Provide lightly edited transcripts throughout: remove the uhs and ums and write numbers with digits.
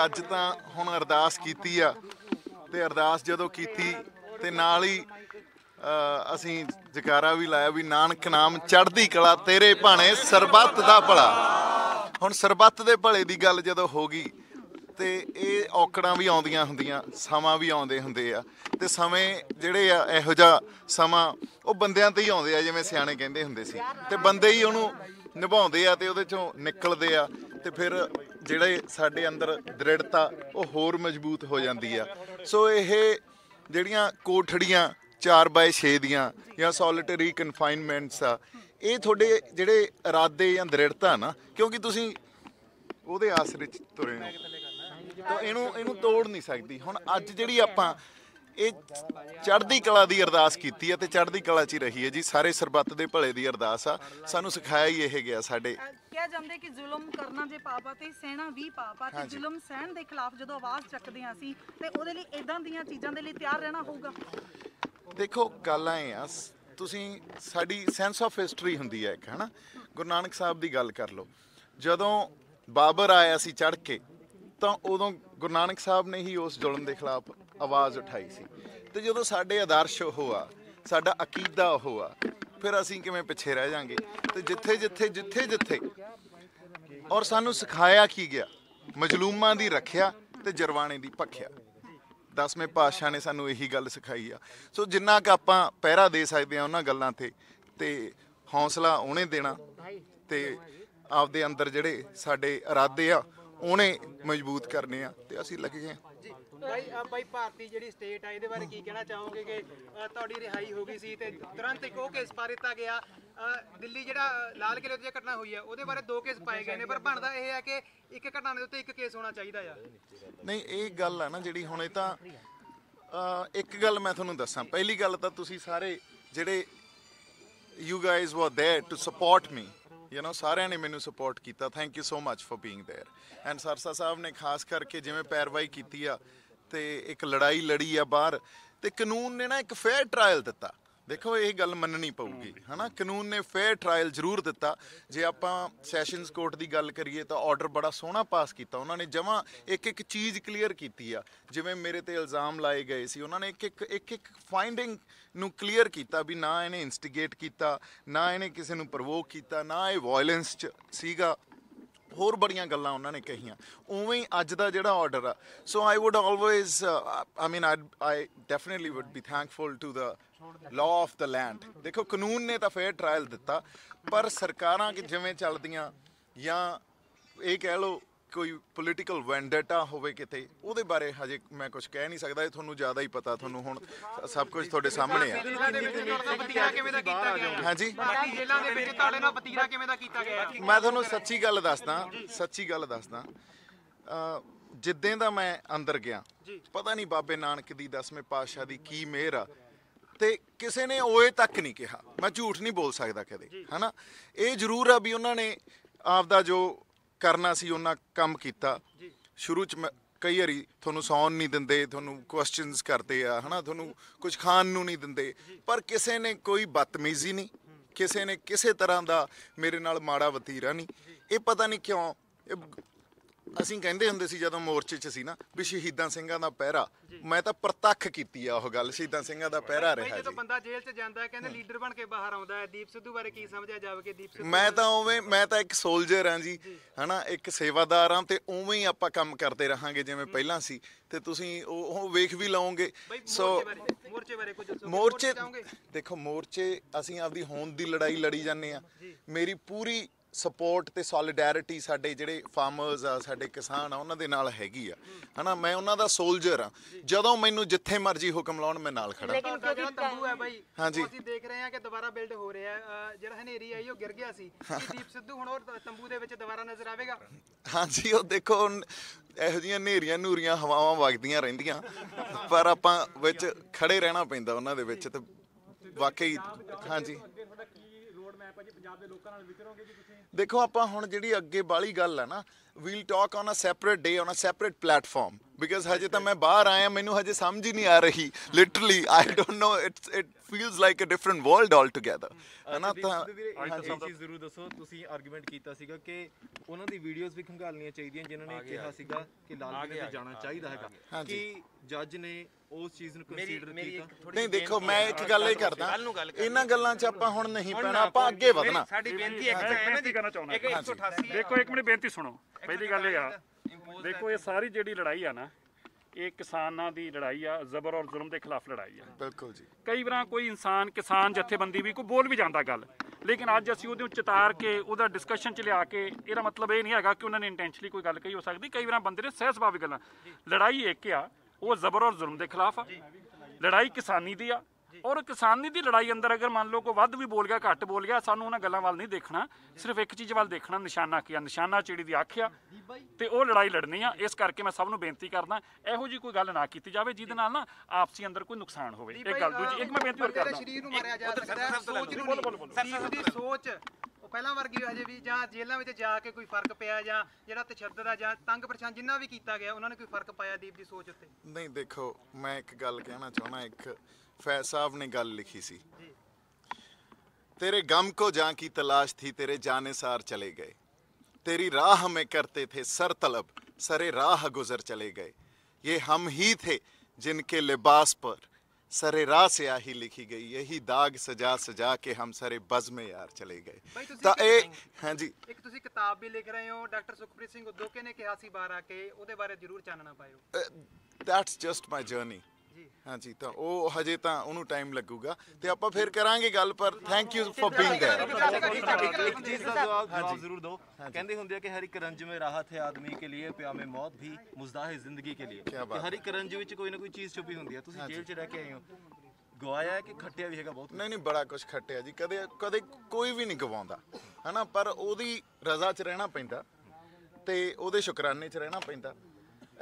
ਅੱਜ ਤਾਂ ਹੁਣ ਅਰਦਾਸ ਕੀਤੀ ਆ ਤੇ ਅਰਦਾਸ ਜਦੋਂ ਕੀਤੀ ਤੇ ਨਾਲ ਹੀ ਅਸੀਂ ਜਕਾਰਾ ਵੀ ਲਾਇਆ ਵੀ ਨਾਨਕ ਨਾਮ ਚੜ੍ਹਦੀ ਕਲਾ ਤੇਰੇ ਭਾਣੇ ਸਰਬੱਤ ਦਾ ਭਲਾ। ਹੁਣ ਸਰਬੱਤ ਦੇ ਭਲੇ ਦੀ ਗੱਲ ਜਦੋਂ ਹੋ ਗਈ ਤੇ ਇਹ ਔਕੜਾਂ ਵੀ ਆਉਂਦੀਆਂ ਹੁੰਦੀਆਂ, ਸਮਾਂ ਵੀ ਆਉਂਦੇ ਹੁੰਦੇ ਆ ਤੇ ਸਮੇਂ ਜਿਹੜੇ ਆ ਇਹੋ ਜਿਹਾ ਸਮਾਂ ਉਹ ਬੰਦਿਆਂ ਤੇ ਹੀ ਆਉਂਦੇ ਆ, ਜਿਵੇਂ ਸਿਆਣੇ ਕਹਿੰਦੇ ਹੁੰਦੇ ਸੀ, ਤੇ ਬੰਦੇ ਹੀ ਉਹਨੂੰ ਨਿਭਾਉਂਦੇ ਆ ਤੇ ਉਹਦੇ ਚੋਂ ਨਿਕਲਦੇ ਆ ਤੇ ਫਿਰ ਜਿਹੜੇ ਸਾਡੇ ਅੰਦਰ ਦ੍ਰਿੜਤਾ ਉਹ ਹੋਰ ਮਜ਼ਬੂਤ ਹੋ ਜਾਂਦੀ ਆ। ਸੋ ਇਹ ਜਿਹੜੀਆਂ ਕੋਠੜੀਆਂ 4x6 ਦੀਆਂ ਜਾਂ ਸੋਲਿਟਰੀ ਕਨਫਾਈਨਮੈਂਟਸ ਆ, ਇਹ ਤੁਹਾਡੇ ਜਿਹੜੇ ਇਰਾਦੇ ਜਾਂ ਦ੍ਰਿੜਤਾ ਨਾ, ਕਿਉਂਕਿ ਤੁਸੀਂ ਉਹਦੇ ਆਸਰੇ 'ਚ ਤੁਰੇ ਹੋ ਤਾਂ ਇਹਨੂੰ ਤੋੜ ਨਹੀਂ ਸਕਦੀ। ਹੁਣ ਅੱਜ ਜਿਹੜੀ ਆਪਾਂ ਇਹ ਚੜ੍ਹਦੀ ਕਲਾ ਦੀ ਅਰਦਾਸ ਕੀਤੀ ਹੈ ਤੇ ਚੜ੍ਹਦੀ ਕਲਾ 'ਚ ਹੀ ਰਹੀ ਹੈ ਜੀ। ਸਾਰੇ ਸਰਬੱਤ ਦੇ ਭਲੇ ਦੀ ਅਰਦਾਸ ਆ, ਸਾਨੂੰ ਸਿਖਾਇਆ ਹੀ ਇਹ ਗਿਆ। ਸਾਡੇ ਕਿਹਾ ਜਾਂਦਾ ਕਿ ਜ਼ੁਲਮ ਕਰਨਾ ਜੇ ਪਾਪ ਆ ਤੇ ਸਹਿਣਾ ਵੀ ਪਾਪ ਆ, ਤੇ ਜ਼ੁਲਮ ਸਹਿਣ ਦੇ ਖਿਲਾਫ ਜਦੋਂ ਆਵਾਜ਼ ਚੱਕਦੇ ਆ ਅਸੀਂ ਤੇ ਉਹਦੇ ਲਈ ਇਦਾਂ ਦੀਆਂ ਚੀਜ਼ਾਂ ਦੇ ਲਈ ਤਿਆਰ ਰਹਿਣਾ ਹੋਊਗਾ। ਦੇਖੋ ਗੱਲ ਐ ਆ, ਤੁਸੀਂ ਸਾਡੀ ਸੈਂਸ ਆਫ ਹਿਸਟਰੀ ਹੁੰਦੀ ਹੈ ਇੱਕ, ਹਨਾ। ਗੁਰੂ ਨਾਨਕ ਸਾਹਿਬ ਦੀ ਗੱਲ ਕਰ ਲਓ, ਜਦੋਂ ਬਾਬਰ ਆਇਆ ਸੀ ਚੜ੍ਹ ਕੇ ਤਾਂ ਉਦੋਂ ਗੁਰੂ ਨਾਨਕ ਸਾਹਿਬ ਨੇ ਹੀ ਉਸ ਜ਼ੁਲਮ ਦੇ ਖਿਲਾਫ ਆਵਾਜ਼ ਉਠਾਈ ਸੀ। ਤੇ ਜਦੋਂ ਸਾਡੇ ਆਦਰਸ਼ ਉਹ ਆ, ਸਾਡਾ ਅਕੀਦਾ ਉਹ ਆ, ਫਿਰ ਅਸੀਂ ਕਿਵੇਂ ਪਿੱਛੇ ਰਹਿ ਜਾਾਂਗੇ। ਤੇ ਜਿੱਥੇ ਔਰ ਸਾਨੂੰ ਸਿਖਾਇਆ ਕੀ ਗਿਆ, ਮਜ਼ਲੂਮਾਂ ਦੀ ਰੱਖਿਆ ਤੇ ਜਰਵਾਣੇ ਦੀ ਭਖਿਆ। 10ਵੇਂ ਪਾਤਸ਼ਾਹ ਨੇ ਸਾਨੂੰ ਇਹੀ ਗੱਲ ਸਿਖਾਈ ਆ। ਸੋ ਜਿੰਨਾ ਕੁ ਆਪਾਂ ਪਹਿਰਾ ਦੇ ਸਕਦੇ ਹਾਂ ਉਹਨਾਂ ਗੱਲਾਂ ਤੇ ਹੌਸਲਾ ਉਹਨੇ ਦੇਣਾ ਤੇ ਆਪਦੇ ਅੰਦਰ ਜਿਹੜੇ ਸਾਡੇ ਇਰਾਦੇ ਆ ਉਹਨੇ ਮਜ਼ਬੂਤ ਕਰਨੇ ਆ ਤੇ ਅਸੀਂ ਲੱਗੇ ਹਾਂ। ਬਾਈ ਭਾਰਤੀ ਜਿਹੜੀ ਸਟੇਟ ਆ ਇਹਦੇ ਬਾਰੇ ਕੀ ਕਹਿਣਾ ਚਾਹੋਗੇ ਕਿ ਤੁਹਾਡੀ ਰਿਹਾਈ ਹੋ ਗਈ ਸੀ ਤੇ ਤੁਰੰਤ ਇੱਕ ਉਹ ਕੇਸ ਪਾ ਦਿੱਤਾ ਗਿਆ। ਦਿੱਲੀ ਜਿਹੜਾ ਲਾਲ ਕਿਲ੍ਹੇ ਉੱਤੇ ਘਟਨਾ ਹੋਈ ਆ ਉਹਦੇ ਬਾਰੇ 2 ਕੇਸ ਪਾਏ ਗਏ ਨੇ, ਪਰ ਬਣਦਾ ਇਹ ਹੈ ਕਿ ਇੱਕ ਘਟਨਾ ਦੇ ਉੱਤੇ 1 ਕੇਸ ਹੋਣਾ ਚਾਹੀਦਾ ਆ। ਨਹੀਂ, ਇਹ ਗੱਲ ਆ ਨਾ ਜਿਹੜੀ ਹੁਣ, ਇਹ ਤਾਂ ਇੱਕ ਗੱਲ ਮੈਂ ਤੁਹਾਨੂੰ ਦੱਸਾਂ। ਪਹਿਲੀ ਗੱਲ ਤਾਂ ਤੁਸੀਂ ਸਾਰੇ ਜਿਹੜੇ you guys were there to support me, ਸਾਰਿਆਂ ਨੇ ਮੈਨੂੰ ਸਪੋਰਟ ਕੀਤਾ। Thank you so much for being there. And Sirsa Sahib ਨੇ ਖਾਸ ਕਰਕੇ ਜਿਵੇਂ ਪੈਰਵਾਈ ਕੀਤੀ ਆ ਤੇ ਇੱਕ ਲੜਾਈ ਲੜੀ ਆ ਬਾਹਰ, ਤੇ ਕਾਨੂੰਨ ਨੇ ਨਾ ਇੱਕ ਫੇਅਰ ਟਰਾਇਲ ਦਿੱਤਾ। ਦੇਖੋ ਇਹ ਗੱਲ ਮੰਨਣੀ ਪਊਗੀ, ਹੈ ਨਾ। ਕਾਨੂੰਨ ਨੇ ਫੇਅਰ ਟਰਾਇਲ ਜ਼ਰੂਰ ਦਿੱਤਾ। ਜੇ ਆਪਾਂ ਸੈਸ਼ਨਸ ਕੋਰਟ ਦੀ ਗੱਲ ਕਰੀਏ ਤਾਂ ਆਰਡਰ ਬੜਾ ਸੋਹਣਾ ਪਾਸ ਕੀਤਾ ਉਹਨਾਂ ਨੇ, ਜਮਾਂ ਇੱਕ ਚੀਜ਼ ਕਲੀਅਰ ਕੀਤੀ ਆ। ਜਿਵੇਂ ਮੇਰੇ ਤੇ ਇਲਜ਼ਾਮ ਲਾਏ ਗਏ ਸੀ, ਉਹਨਾਂ ਨੇ ਇੱਕ ਫਾਈਂਡਿੰਗ ਨੂੰ ਕਲੀਅਰ ਕੀਤਾ ਵੀ ਨਾ ਇਹਨੇ ਇੰਸਟੀਗੇਟ ਕੀਤਾ, ਨਾ ਇਹਨੇ ਕਿਸੇ ਨੂੰ ਪ੍ਰਵੋਕ ਕੀਤਾ, ਨਾ ਇਹ ਵਾਇਲੈਂਸ 'ਚ ਸੀਗਾ, ਹੋਰ ਬੜੀਆਂ ਗੱਲਾਂ ਉਹਨਾਂ ਨੇ ਕਹੀਆਂ। ਉਵੇਂ ਹੀ ਅੱਜ ਦਾ ਜਿਹੜਾ ਆਰਡਰ ਆ, so I would always I definitely would be thankful to the law of the land. ਦੇਖੋ ਕਾਨੂੰਨ ਨੇ ਤਾਂ ਫੇਅਰ ਟਰਾਇਲ ਦਿੱਤਾ, ਪਰ ਸਰਕਾਰਾਂ ਜਿਵੇਂ ਚੱਲਦੀਆਂ ਜਾਂ ਇਹ ਕਹਿ ਲਓ ਕੋਈ ਪੋਲੀਟੀਕਲ ਵੈਂਡੇਟਾ ਹੋਵੇ ਕਿਤੇ, ਉਹਦੇ ਬਾਰੇ ਹਜੇ ਮੈਂ ਕੁਝ ਕਹਿ ਨਹੀਂ ਸਕਦਾ। ਇਹ ਤੁਹਾਨੂੰ ਜ਼ਿਆਦਾ ਹੀ ਪਤਾ, ਤੁਹਾਨੂੰ ਹੁਣ ਸਭ ਕੁਝ ਤੁਹਾਡੇ ਸਾਹਮਣੇ ਆ। ਹਾਂਜੀ, ਮੈਂ ਤੁਹਾਨੂੰ ਸੱਚੀ ਗੱਲ ਦੱਸਦਾ ਜਿੱਦਾਂ ਦਾ ਮੈਂ ਅੰਦਰ ਗਿਆ, ਪਤਾ ਨਹੀਂ ਬਾਬੇ ਨਾਨਕ ਦੀ 10ਵੇਂ ਪਾਤਸ਼ਾਹ ਦੀ ਕੀ ਮਿਹਰ ਆ, ਤੇ ਕਿਸੇ ਨੇ ਓਏ ਤੱਕ ਨਹੀਂ ਕਿਹਾ। ਮੈਂ ਝੂਠ ਨਹੀਂ ਬੋਲ ਸਕਦਾ ਕਦੇ, ਹੈ ਨਾ। ਇਹ ਜ਼ਰੂਰ ਆ ਵੀ ਉਹਨਾਂ ਨੇ ਆਪਦਾ ਜੋ ਕਰਨਾ ਸੀ ਉਹਨਾਂ ਕੰਮ ਕੀਤਾ। ਸ਼ੁਰੂ 'ਚ ਮੈਂ ਕਈ ਵਾਰੀ ਤੁਹਾਨੂੰ ਸੌਣ ਨਹੀਂ ਦਿੰਦੇ, ਤੁਹਾਨੂੰ ਕੁਐਸਚਨਸ ਕਰਦੇ ਆ, ਹੈ ਨਾ, ਤੁਹਾਨੂੰ ਕੁਝ ਖਾਣ ਨੂੰ ਨਹੀਂ ਦਿੰਦੇ, ਪਰ ਕਿਸੇ ਨੇ ਕੋਈ ਬਦਤਮੀਜ਼ੀ ਨਹੀਂ, ਕਿਸੇ ਨੇ ਕਿਸੇ ਤਰ੍ਹਾਂ ਦਾ ਮੇਰੇ ਨਾਲ ਮਾੜਾ ਵਤੀਰਾ ਨਹੀਂ। ਇਹ ਪਤਾ ਨਹੀਂ ਕਿਉਂ ਅਸੀਂ ਕਹਿੰਦੇ ਹੁੰਦੇ ਸੀ ਜਦੋਂ ਮੋਰਚੇ 'ਚ ਸੀ ਨਾ ਵੀ ਸ਼ਹੀਦਾਂ ਸਿੰਘਾਂ ਦਾ ਪਹਿਰਾ। ਮੈਂ ਤਾਂ ਪ੍ਰਤੱਖ ਕੀਤੀ ਆ ਉਹ ਗੱਲ, ਸ਼ਹੀਦਾਂ ਸਿੰਘਾਂ ਦਾ ਪਹਿਰਾ ਰਿਹਾ ਜੀ। ਜਦੋਂ ਬੰਦਾ ਜੇਲ੍ਹ 'ਚ ਜਾਂਦਾ ਹੈ ਕਹਿੰਦੇ ਲੀਡਰ ਬਣ ਕੇ ਬਾਹਰ ਆਉਂਦਾ ਹੈ। ਦੀਪ ਸਿੱਧੂ ਬਾਰੇ ਕੀ ਸਮਝਿਆ ਜਾਵੇ? ਦੀਪ ਸਿੱਧੂ ਮੈਂ ਤਾਂ ਇੱਕ ਸੋਲਜਰ ਹਾਂ ਜੀ, ਹਨਾ, ਇੱਕ ਸੇਵਾਦਾਰ ਹਾਂ, ਤੇ ਉਵੇਂ ਹੀ ਆਪਾਂ ਕੰਮ ਕਰਦੇ ਰਹਾਂਗੇ ਜਿਵੇਂ ਪਹਿਲਾਂ ਸੀ, ਤੇ ਤੁਸੀਂ ਉਹ ਵੇਖ ਵੀ ਲਓਗੇ। ਸੋ ਮੋਰਚੇ ਦੇਖੋ, ਮੋਰਚੇ ਅਸੀਂ ਆਪਦੀ ਹੋਂਦ ਦੀ ਲੜਾਈ ਲੜੀ ਜਾਂਦੇ ਹਾਂ। ਮੇਰੀ ਪੂਰੀ ਸਪੋਰਟ ਤੇ ਸੋਲੀਡੈਰਿਟੀ ਸਾਡੇ ਜਿਹੜੇ ਫਾਰਮਰਸ ਆ, ਸਾਡੇ ਕਿਸਾਨ ਆ, ਉਹਨਾਂ ਦੇ ਨਾਲ ਹੈਗੀ ਆ, ਹਨਾ। ਮੈਂ ਉਹਨਾਂ ਦਾ ਸੋਲਜਰ ਆ। ਜਦੋਂ ਮੈਨੂੰ ਜਿੱਥੇ ਮਰਜ਼ੀ ਹੁਕਮ ਲਾਉਣ ਮੈਂ ਨਾਲ ਖੜਾ। ਤੰਬੂ ਹੈ ਬਾਈ, ਹਾਂਜੀ, ਅਸੀਂ ਦੇਖ ਰਹੇ ਹਾਂ ਕਿ ਦੁਬਾਰਾ ਬਿਲਡ ਹੋ ਰਿਹਾ। ਜਿਹੜਾ ਹਨੇਰੀ ਆਈ ਉਹ ਗਿਰ ਗਿਆ ਸੀ। ਦੀਪ ਸਿੱਧੂ ਹੁਣ ਉਹ ਤੰਬੂ ਦੇ ਵਿੱਚ ਦੁਬਾਰਾ ਨਜ਼ਰ ਆਵੇਗਾ? ਹਾਂਜੀ, ਉਹ ਦੇਖੋ ਇਹੋ ਜਿਹੀਆਂ ਹਨੇਰੀਆਂ ਨੂਰੀਆਂ ਹਵਾਵਾਂ ਵਗਦੀਆਂ ਰਹਿੰਦੀਆਂ, ਪਰ ਆਪਾਂ ਵਿੱਚ ਖੜੇ ਰਹਿਣਾ ਪੈਂਦਾ ਉਹਨਾਂ ਦੇ ਵਿੱਚ। ਤੇ ਵਾਕਈ ਹਾਂਜੀ, ਦੇਖੋ ਆਪਾਂ ਹੁਣ ਜਿਹੜੀ ਅੱਗੇ ਬਾਹਲੀ ਗੱਲ ਆ ਨਾ, we'll talk on a separate day on a separate platform. Because ਹਜੇ ਤਾਂ ਮੈਂ ਬਾਹਰ ਆਇਆ, ਮੈਨੂੰ ਹਜੇ ਸਮਝ ਹੀ ਨਹੀਂ ਆ ਰਹੀ literally, I don't know, it feels like a different world altogether, ਹੈ ਨਾ। ਤਾਂ ਇੱਕ ਚੀਜ਼ ਜ਼ਰੂਰ ਦੱਸੋ, ਤੁਸੀਂ ਆਰਗੂਮੈਂਟ ਕੀਤਾ ਸੀਗਾ ਕਿ ਉਹਨਾਂ ਦੀ ਵੀਡੀਓਜ਼ ਵੀ ਖੰਗਾਲਣੀਆਂ ਚਾਹੀਦੀਆਂ, ਜਿਨ੍ਹਾਂ ਨੇ ਕਿਹਾ ਸੀਗਾ ਕਿ ਲਾਲ ਕਿਲੇ ਤੇ ਜਾਣਾ ਚਾਹੀਦਾ ਹੈਗਾ, ਕਿ ਜੱਜ ਨੇ ਉਸ ਚੀਜ਼ ਨੂੰ ਕੰਸੀਡਰ ਕੀਤਾ। ਨਹੀਂ ਦੇਖੋ, ਮੈਂ ਇੱਕ ਗੱਲ ਇਹ ਕਰਦਾ, ਇਹਨਾਂ ਗੱਲਾਂ 'ਚ ਆਪਾਂ ਹੁਣ ਨਹੀਂ ਪੈਣਾ, ਆਪਾਂ ਅੱਗੇ ਵਧਣਾ। ਸਾਡੀ ਬੇਨਤੀ ਇੱਕ ਬੇਨਤੀ ਕਰਨਾ ਚਾਹੁੰਦਾ, 188 ਦੇਖੋ ਇੱਕ ਮਿੰਟ ਬੇਨਤੀ ਸੁਣੋ। ਪਹਿਲੀ ਗੱਲ ਇਹ ਆ, ਦੇਖੋ ਇਹ ਸਾਰੀ ਜਿਹੜੀ ਲੜਾਈ ਆ ਨਾ, ਇਹ ਕਿਸਾਨਾਂ ਦੀ ਲੜਾਈ ਆ, ਜ਼ਬਰ ਔਰ ਜ਼ੁਲਮ ਦੇ ਖਿਲਾਫ ਲੜਾਈ ਆ। ਬਿਲਕੁਲ ਜੀ। ਕਈ ਵਾਰ ਕੋਈ ਇਨਸਾਨ, ਕਿਸਾਨ ਜਥੇਬੰਦੀ ਵੀ ਕੋਈ ਬੋਲ ਵੀ ਜਾਂਦਾ ਗੱਲ, ਲੇਕਿਨ ਅੱਜ ਅਸੀਂ ਉਹਦੇ ਉੱਤੇ ਚਿਤਾਰ ਕੇ ਉਹਦਾ ਡਿਸਕਸ਼ਨ 'ਚ ਲਿਆ ਕੇ, ਇਹਦਾ ਮਤਲਬ ਇਹ ਨਹੀਂ ਹੈਗਾ ਕਿ ਉਹਨਾਂ ਨੇ ਇੰਟੈਂਸ਼ਨਲੀ ਕੋਈ ਗੱਲ ਕਹੀ ਹੋ ਸਕਦੀ। ਕਈ ਵਾਰ ਬੰਦੇ ਨੇ ਸਹਿ ਸੁਭਾਵਿਕ ਗੱਲਾਂ, ਲੜਾਈ ਇੱਕ ਆ, ਉਹ ਜ਼ਬਰ ਔਰ ਜ਼ੁਲਮ ਦੇ ਖਿਲਾਫ ਆ, ਲੜਾਈ ਕਿਸਾਨੀ ਦੀ ਆ। ਔਰ ਕਿਸਾਨੀ ਦੀ ਲੜਾਈ ਅੰਦਰ ਅਗਰ ਮੰਨ ਲਓ ਕੋਈ ਵੱਧ ਵੀ ਬੋਲ ਗਿਆ, ਘੱਟ ਬੋਲ ਗਿਆ, ਸਾਨੂੰ ਉਹਨਾਂ ਗੱਲਾਂ ਵੱਲ ਨਹੀਂ ਦੇਖਣਾ, ਸਿਰਫ ਇੱਕ ਚੀਜ਼ ਵੱਲ ਦੇਖਣਾ, ਨਿਸ਼ਾਨਾ ਕੀ ਆ, ਨਿਸ਼ਾਨਾ ਚਿੜੀ ਦੀ ਅੱਖ ਆ, ਤੇ ਉਹ ਲੜਾਈ ਲੜਨੀ ਆ। ਇਸ ਕਰਕੇ ਮੈਂ ਸਭ ਨੂੰ ਬੇਨਤੀ ਕਰਦਾ, ਇਹੋ ਜੀ ਕੋਈ ਗੱਲ ਨਾ ਕੀਤੀ ਜਾਵੇ ਜਿਹਦੇ ਨਾਲ ਨਾ ਆਪਸੀ ਅੰਦਰ ਕੋਈ ਨੁਕਸਾਨ ਹੋਵੇ। ਇੱਕ ਗੱਲ ਦੂਜੀ, ਇੱਕ ਮੈਂ ਬੇਨਤੀ ਹੋਰ ਕਰਦਾ, ਸਰੀਰ ਨੂੰ ਮਾਰਿਆ ਜਾ ਸਕਦਾ ਹੈ, ਸੋਚ ਨੂੰ ਨਹੀਂ, ਉਹਦੀ ਸੋਚ ਉਹ ਪਹਿਲਾਂ ਵਰਗੀ ਹਜੇ ਵੀ, ਜਾਂ ਜੇਲ੍ਹਾਂ ਵਿੱਚ ਜਾ ਕੇ ਕੋਈ ਫਰਕ ਪਿਆ, ਜਾਂ ਜਿਹੜਾ ਤਸ਼ੱਦਦ ਆ ਜਾਂ ਤੰਗ ਪਰੇਸ਼ਾਨ ਜਿੰਨਾ ਵੀ ਕੀਤਾ ਗਿਆ, ਉਹਨਾਂ ਨੇ ਕੋਈ ਫਰਕ ਪਾਇਆ ਦੀਪ ਦੀ ਸੋਚ ਉੱਤੇ? ਨਹੀਂ ਦੇਖੋ, ਮੈਂ ਇੱਕ ਗੱਲ ਕਹਿਣਾ ਚਾਹੁੰਦਾ, ਇੱਕ फैज साहब ने गल लिखी सी, तेरे गम को जहाँ की तलाश थी तेरे जाने सार चले गए, तेरी राह में करते थे सर तलब सरे राह गुजर चले गए, ये हम ही थे जिनके लिबास पर सरे राह स्याही लिखी गई, यही दाग सजा सजा के हम सरे बज़ में यार चले गए। ਤਾਂ ਇਹ ਹਾਂਜੀ, ਇੱਕ ਤੁਸੀਂ ਕਿਤਾਬ ਵੀ ਲਿਖ ਰਹੇ ਹੋ, ਡਾਕਟਰ ਸੁਖਪ੍ਰੀਤ ਸਿੰਘ ਉਦੋਕੇ ਨੇ ਕਿਹਾ ਸੀ ਬਾਹਰ ਆ ਕੇ, ਉਹਦੇ ਬਾਰੇ ਜ਼ਰੂਰ ਚਾਨਣਾ ਪਾਇਓ। that's just my journey। ਹਾਂਜੀ, ਤਾਂ ਉਹ ਹਜੇ ਤਾਂ ਉਹਨੂੰ ਟਾਈਮ ਲੱਗੂਗਾ ਤੇ ਆਪਾਂ ਫਿਰ ਕਰਾਂਗੇ ਗੱਲ, ਪਰ thank you for being there. एक चीज का जवाब जरूर दो। कहते होंगे कि हर एक रंज में राहत है आदमी के लिए, प्यामे मौत भी मुजदा है जिंदगी के लिए। कि हर एक रंज ਵਿੱਚ ਕੋਈ ਨਾ ਕੋਈ ਚੀਜ਼ ਛੁਪੀ ਹੁੰਦੀ ਹੈ। ਤੁਸੀਂ ਜੇਲ੍ਹ 'ਚ ਰਹਿ ਕੇ ਆਏ ਹੋ, ਗਵਾਇਆ ਹੈ ਕਿ ਖੱਟਿਆ ਵੀ ਹੈਗਾ ਬਹੁਤ? ਨਹੀਂ ਬੜਾ ਕੁਝ ਖੱਟਿਆ ਜੀ, ਕਦੇ ਕਦੇ ਕੋਈ ਵੀ ਨਹੀਂ ਗਵਾਉਂਦਾ, ਹਨਾ, ਪਰ ਉਹਦੀ ਰਜ਼ਾ 'ਚ ਰਹਿਣਾ ਪੈਂਦਾ ਤੇ ਉਹਦੇ ਸ਼ੁਕਰਾਨੇ 'ਚ ਰਹਿਣਾ ਪੈਂਦਾ।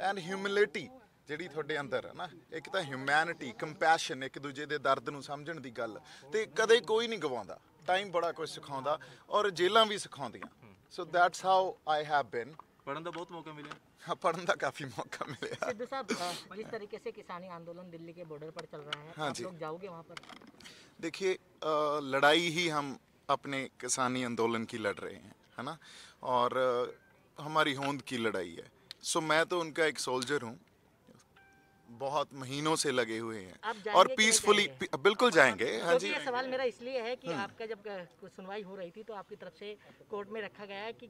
ਐਂਡ ਹਿਊਮਿਲਿਟੀ ਜਿਹੜੀ ਤੁਹਾਡੇ ਅੰਦਰ ਹੈ ਨਾ, ਇੱਕ ਤਾਂ ਹਿਊਮੈਨਿਟੀ, ਕੰਪੈਸ਼ਨ, ਇੱਕ ਦੂਜੇ ਦੇ ਦਰਦ ਨੂੰ ਸਮਝਣ ਦੀ ਗੱਲ, ਤੇ ਕਦੇ ਕੋਈ ਨਹੀਂ ਗਵਾਉਂਦਾ। ਟਾਈਮ ਬੜਾ ਕੁਝ ਸਿਖਾਉਂਦਾ ਔਰ ਜੇਲਾਂ ਵੀ ਸਿਖਾਉਂਦੀਆਂ। So that's how I have been. पढ़ने का बहुत मौका मिला? हाँ, पढ़ने का काफ़ी मौका मिला। सिद्धू साहब, जिस तरीके से किसानी आंदोलन दिल्ली के बॉर्डर पर चल रहा है, हाँ आप जी। लोग जाओगे वहाँ पर? देखिए, लड़ाई ही हम अपने किसानी आंदोलन की लड़ रहे हैं, है ना, और हमारी होंद की लड़ाई है। सो मैं तो उनका एक सोल्जर हूँ, बहुत महीनों से लगे हुए आप हैं जाएंगे और कि नहीं पीसफुली जाएंगे? बिल्कुल जाएंगे। हाँ क्योंकि जी, ये सवाल मेरा इसलिए है कि आपका जब सुनवाई हो रही थी तो आपकी तरफ से कोर्ट में रखा गया है कि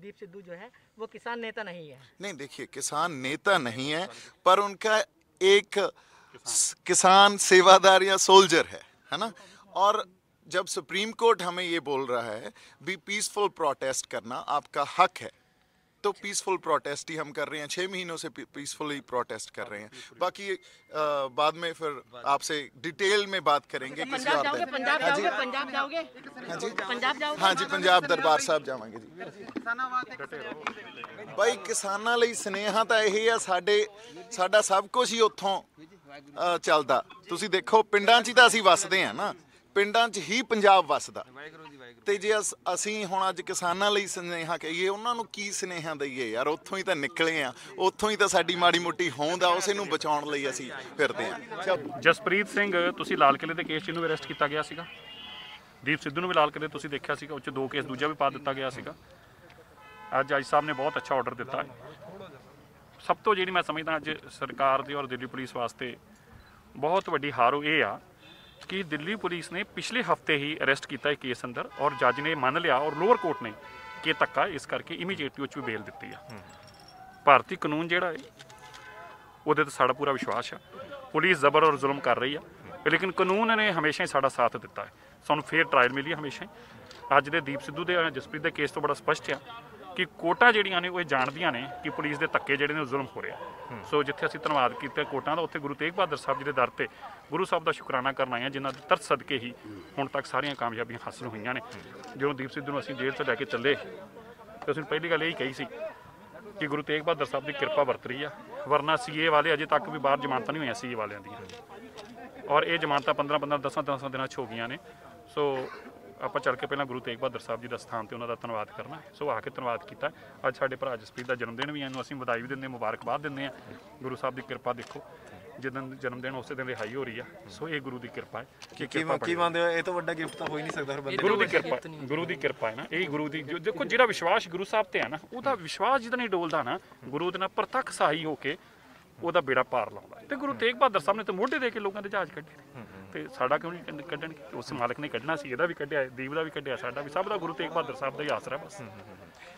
दीप सिद्धू जो है वो किसान नेता नहीं है। नहीं देखिए, किसान नेता नहीं है, पर उनका एक किसान सेवादार या सोल्जर है ना। और जब सुप्रीम कोर्ट हमें ये बोल रहा है भी पीसफुल प्रोटेस्ट करना आपका हक है, तो पीसफुल प्रोटेस्ट ही हम कर रहे हैं। 6 महीनों से पीसफुली प्रोटेस्ट कर रहे हैं। बाकी बाद में फिर आपसे डिटेल में बात करेंगे किसी पंजाब और जाओगे? दिन। पंजाब हाँ जी, जाओगे? पंजाब जाओगे? हाँ जी, पंजाब जाओगे? हाँ जी, पंजाब दरबार साहब जावांगे जी। ਕਿਸਾਨਾਂ ਵਾਸਤੇ ਇੱਕ ਸੁਨੇਹਾ ਕੀ ਦੇਵੇਗਾ? ਬਾਈ ਕਿਸਾਨਾਂ ਲਈ ਸੁਨੇਹਾ ਤਾਂ ਇਹ ਆ, ਸਾਡਾ ਸਭ ਕੁਝ ਹੀ ਉੱਥੋਂ ਚੱਲਦਾ। ਤੁਸੀਂ ਦੇਖੋ, ਪਿੰਡਾਂ 'ਚ ਹੀ ਤਾਂ ਅਸੀਂ ਵਸਦੇ ਆ ਨਾ, ਪਿੰਡਾਂ 'ਚ ਹੀ ਪੰਜਾਬ ਵਸਦਾ। ਤੇ ਜੇ ਅਸੀਂ ਹੁਣ ਅੱਜ ਕਿਸਾਨਾਂ ਲਈ ਸੁਨੇਹਾ ਕਹੀਏ, ਉਹਨਾਂ ਨੂੰ ਕੀ ਸੁਨੇਹਾ ਦਈਏ ਯਾਰ? ਉੱਥੋਂ ਹੀ ਤਾਂ ਨਿਕਲੇ ਆ, ਉੱਥੋਂ ਹੀ ਤਾਂ ਸਾਡੀ ਮਾੜੀ ਮੋਟੀ ਹੋਂਦ ਆ, ਉਸੇ ਨੂੰ ਬਚਾਉਣ ਲਈ ਅਸੀਂ ਫਿਰਦੇ ਆ। ਜਸਪ੍ਰੀਤ ਸਿੰਘ, ਤੁਸੀਂ ਲਾਲ ਕਿਲੇ ਦੇ ਕੇਸ 'ਚ ਇਹਨੂੰ ਅਰੈਸਟ ਕੀਤਾ ਗਿਆ ਸੀਗਾ। ਦੀਪ ਸਿੱਧੂ ਨੂੰ ਵੀ ਲਾਲ ਕਿਲੇ ਤੁਸੀਂ ਦੇਖਿਆ ਸੀਗਾ, ਉਹ 'ਚ 2 ਕੇਸ ਦੂਜਾ ਵੀ ਪਾ ਦਿੱਤਾ ਗਿਆ ਸੀਗਾ। ਅੱਜ ਜੱਜ ਸਾਹਿਬ ਨੇ ਬਹੁਤ ਅੱਛਾ ਆਰਡਰ ਦਿੱਤਾ ਹੈ। ਸਭ ਤੋਂ ਜਿਹੜੀ ਮੈਂ ਸਮਝਦਾ ਅੱਜ ਸਰਕਾਰ ਦੇ ਔਰ ਦਿੱਲੀ ਪੁਲਿਸ ਵਾਸਤੇ ਬਹੁਤ ਵੱਡੀ ਹਾਰ ਇਹ ਆ ਕਿ ਦਿੱਲੀ ਪੁਲਿਸ ਨੇ ਪਿਛਲੇ ਹਫਤੇ ਹੀ ਅਰੈਸਟ ਕੀਤਾ ਇਹ ਕੇਸ ਅੰਦਰ, ਔਰ ਜੱਜ ਨੇ ਮੰਨ ਲਿਆ ਔਰ ਲੋਅਰ ਕੋਰਟ ਨੇ ਕਿ ਧੱਕਾ, ਇਸ ਕਰਕੇ ਇਮੀਡੀਏਟਲੀ ਉਹ 'ਚ ਵੀ ਬੇਲ ਦਿੱਤੀ ਆ। ਭਾਰਤੀ ਕਾਨੂੰਨ ਜਿਹੜਾ ਹੈ ਉਹਦੇ ਤੇ ਸਾਡਾ ਪੂਰਾ ਵਿਸ਼ਵਾਸ ਆ। ਪੁਲਿਸ ਜ਼ਬਰ ਔਰ ਜ਼ੁਲਮ ਕਰ ਰਹੀ ਆ, ਲੇਕਿਨ ਕਾਨੂੰਨ ਨੇ ਹਮੇਸ਼ਾ ਹੀ ਸਾਡਾ ਸਾਥ ਦਿੱਤਾ ਹੈ। ਸਾਨੂੰ ਫੇਅਰ ਟਰਾਇਲ ਮਿਲੀ ਹਮੇਸ਼ਾ ਹੀ। ਅੱਜ ਦੇ ਦੀਪ ਸਿੱਧੂ ਦੇ ਜਸਪ੍ਰੀਤ ਦੇ ਕੇਸ ਤੋਂ ਬੜਾ ਸਪਸ਼ਟ ਆ ਕਿ ਕੋਰਟਾਂ ਜਿਹੜੀਆਂ ਨੇ ਉਹ ਇਹ ਜਾਣਦੀਆਂ ਨੇ ਕਿ ਪੁਲਿਸ ਦੇ ਧੱਕੇ ਜਿਹੜੇ ਨੇ ਉਹ ਜ਼ੁਲਮ ਹੋ ਰਿਹਾ। ਸੋ ਜਿੱਥੇ ਅਸੀਂ ਧੰਨਵਾਦ ਕੀਤਾ ਕੋਰਟਾਂ ਦਾ, ਉੱਥੇ ਗੁਰੂ ਤੇਗ ਬਹਾਦਰ ਸਾਹਿਬ ਜੀ ਦੇ ਦਰ ਤੇ ਗੁਰੂ ਸਾਹਿਬ ਦਾ ਸ਼ੁਕਰਾਨਾ ਕਰਨ ਆਏ ਹਾਂ, ਜਿਨ੍ਹਾਂ ਦੇ ਤਰਸ ਸਦਕੇ ਹੀ ਹੁਣ ਤੱਕ ਸਾਰੀਆਂ ਕਾਮਯਾਬੀਆਂ ਹਾਸਲ ਹੋਈਆਂ ਨੇ। ਜਦੋਂ ਦੀਪ ਸਿੱਧੂ ਨੂੰ ਅਸੀਂ ਜੇਲ੍ਹ ਤੋਂ ਲੈ ਕੇ ਚੱਲੇ ਤਾਂ ਅਸੀਂ ਪਹਿਲੀ ਗੱਲ ਇਹੀ ਕਹੀ ਸੀ ਕਿ ਗੁਰੂ ਤੇਗ ਬਹਾਦਰ ਸਾਹਿਬ ਦੀ ਕਿਰਪਾ ਵਰਤ ਰਹੀ ਆ, ਵਰਨਾ ਸੀਏ ਵਾਲੇ ਅਜੇ ਤੱਕ ਵੀ ਬਾਹਰ ਜ਼ਮਾਨਤਾਂ ਨਹੀਂ ਹੋਈਆਂ ਸੀਏ ਵਾਲਿਆਂ ਦੀਆਂ, ਔਰ ਇਹ ਜ਼ਮਾਨਤਾਂ 15-15, 10-10 ਦਿਨਾਂ 'ਚ ਹੋ ਗਈਆਂ ਨੇ। ਸੋ ਆਪਾਂ ਚੱਲ ਕੇ ਪਹਿਲਾਂ ਗੁਰੂ ਤੇਗ ਬਹਾਦਰ ਸਾਹਿਬ ਜੀ ਦਾ ਸਥਾਨ ਤੇ ਉਹਨਾਂ ਦਾ ਧੰਨਵਾਦ ਕਰਨਾ ਹੈ। ਸੋ ਆ ਕੇ ਧੰਨਵਾਦ ਕੀਤਾ। ਅੱਜ ਸਾਡੇ ਭਰਾ ਜਸਪ੍ਰੀਤ ਦਾ ਜਨਮ ਦਿਨ ਵੀ ਹੈ, ਇਹਨੂੰ ਅਸੀਂ ਵਧਾਈ ਵੀ ਦਿੰਦੇ ਹਾਂ, ਮੁਬਾਰਕਬਾਦ ਦਿੰਦੇ ਹਾਂ। ਗੁਰੂ ਸਾਹਿਬ ਦੀ ਕਿਰਪਾ ਦੇਖੋ, ਜਿੱਦਣ ਜਨਮ ਦਿਨ ਉਸੇ ਦਿਨ ਰਿਹਾਈ ਹੋ ਰਹੀ ਆ। ਸੋ ਇਹ ਗੁਰੂ ਦੀ ਕਿਰਪਾ ਹੈ ਕਿ ਕੀ ਮੰਨਦੇ ਹੋ, ਇਹ ਤੋਂ ਵੱਡਾ ਗਿਫਟ ਤਾਂ ਹੋ ਹੀ ਨਹੀਂ ਸਕਦਾ ਫਿਰ ਬੰਦੇ ਗੁਰੂ ਦੀ ਕਿਰਪਾ, ਗੁਰੂ ਦੀ ਕਿਰਪਾ ਹੈ ਨਾ, ਇਹ ਗੁਰੂ ਦੀ ਦੇਖੋ ਜਿਹੜਾ ਵਿਸ਼ਵਾਸ ਗੁਰੂ ਸਾਹਿਬ ਤੇ ਹੈ ਨਾ, ਉਹਦਾ ਵਿਸ਼ਵਾਸ ਜਿੱਦਾਂ ਨਹੀਂ ਡੋਲਦਾ ਨਾ, ਗੁਰੂ ਦੇ ਨਾਲ ਪ੍ਰਤੱਖ ਸਹਾਈ ਹੋ ਕੇ ਉਹਦਾ ਬੇੜਾ ਪਾਰ ਲਾਉਂਦਾ। ਤੇ ਗੁਰੂ ਤੇਗ ਬਹਾਦਰ ਸਾਹਿਬ ਨੇ ਤਾਂ ਮੋਢੇ ਦੇ ਕੇ ਲੋਕਾਂ ਦੇ ਜਹਾਜ਼ ਕੱਢੇ ਨੇ, ਤੇ ਸਾਡਾ ਕਿਉਂ ਨਹੀਂ ਕੱਢਣਗੇ? ਉਸ ਮਾਲਕ ਨੇ ਕੱਢਣਾ ਸੀ, ਇਹਦਾ ਵੀ ਕੱਢਿਆ, ਦੀਪ ਦਾ ਵੀ ਕੱਢਿਆ, ਸਾਡਾ ਵੀ, ਸਭ ਦਾ ਗੁਰੂ ਤੇਗ ਬਹਾਦਰ ਸਾਹਿਬ ਦਾ ਹੀ ਆਸਰਾ ਬਸ।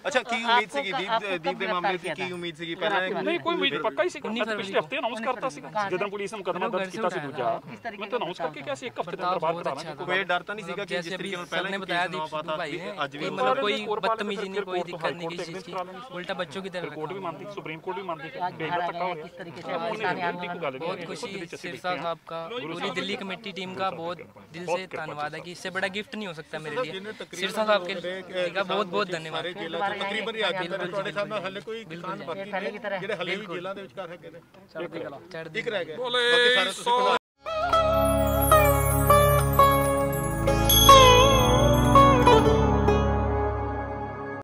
ਅੱਛਾ, ਕੀ ਉਮੀਦ ਸੀਗੀ ਦੀਪ ਦੇ ਮਾਮਲੇ 'ਚ ਕੀ ਉਮੀਦ ਸੀਗੀ ਪਹਿਲਾਂ? ਨਹੀਂ ਕੋਈ ਉਮੀਦ ਪੱਕਾ ਹੀ ਸੀ। ਪਿਛਲੇ ਹਫਤੇ ਅਨਾਉਂਸ ਕਰਤਾ ਸੀ ਜਦੋਂ ਪੁਲਿਸ ਨੇ ਮੁਕੱਦਮਾ ਦਰਜ ਕੀਤਾ ਸੀ ਦੂਜਾ, ਮੈਂ ਤਾਂ ਅਨਾਉਂਸ ਕਰਕੇ ਕਿਹਾ ਸੀ 1 ਹਫਤੇ ਦੇ ਅੰਦਰ ਬਾਅਦ ਕਰਾਵਾਂਗੇ। ਕੋਈ ਡਰ ਤਾਂ ਨਹੀਂ ਸੀਗਾ ਕਿ ਜਿਸ तरीके ਨਾਲ ਪਹਿਲਾਂ बताया दीप सिद्धू भाई ने ਅੱਜ ਵੀ मतलब कोई बदतमीजी नहीं, कोई दिक्कत नहीं किसी चीज की, उल्टा बच्चों की तरह कोर्ट भी मानती, सुप्रीम कोर्ट भी मानती है, बेहद धक्का हो किस तरीके गया। बहुत खुशी सिरसा साहब का, पूरी दिल्ली कमेटी टीम का बहुत दिल से धन्यवाद है कि इससे बड़ा गिफ्ट नहीं हो सकता मेरे लिए। सिरसा साहब का बहुत बहुत धन्यवाद। की तरह चढ़